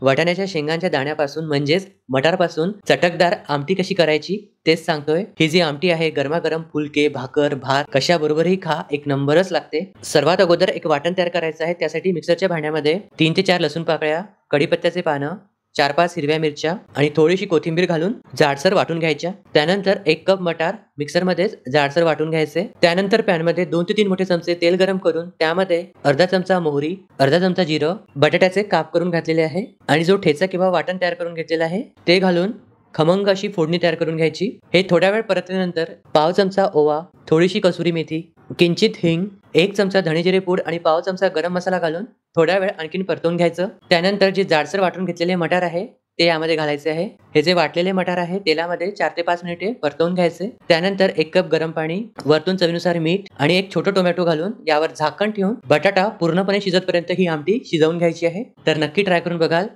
वाटाण्याच्या शेंगांच्या दाण्यापासून म्हणजेच मटारपासून चटकदार आमटी कशी करायची तेच सांगतोय. ही जी आमटी आहे गरमागरम फुलके, भाकर, भात कशाबरोबरही खा, एक नंबरच लागते. सर्वात अगोदर एक वाटण तयार करायचं आहे. त्यासाठी मिक्सरच्या भांड्यामध्ये 3 ते 4 लसूण पाकळ्या, कढीपत्त्याचे पानं, 4-5 हिरव्या मिरच्या आणि थोडीशी कोथिंबीर घालून जाडसर वाटून घ्यायच्या. त्यानंतर 1 कप मटार मिक्सरमध्येच जाडसर वाटून घ्यायचे. त्यानंतर पॅनमध्ये 2 ते 3 मोठे चमचे तेल गरम करून त्यामध्ये अर्धा चमचा मोहरी, अर्धा चमचा जिरं, बटाट्याचे काप करून घातलेले आहे आणि जो ठेचा किंवा वाटण तयार करून घेतलेला आहे ते घालून खमंग अशी फोडणी तयार करून घ्यायची. हे थोड्या वेळ परतल्यानंतर पाव चमचा ओवा, थोडीशी कसुरी मेथी, किंचित हिंग, 1 चमचा धणे जिरे पूड आणि पाव चमचा गरम मसाला घालून थोड्या वेळ आणखीन परतवून घ्यायचं. त्यानंतर जे जाडसर वाटून घेतलेले मटार आहे ते यामध्ये घालायचे आहे. हे जे वाटलेले मटार आहे तेलामध्ये 4 ते 5 मिनिटे परतवून घ्यायचे. त्यानंतर 1 कप गरम पाणी, वरतून चवीनुसार मीठ आणि 1 छोटं टोमॅटो घालून यावर झाकण ठेवून बटाटा पूर्णपणे शिजतपर्यंत ही आमटी शिजवून घ्यायची आहे. तर नक्की ट्राय करून बघाल.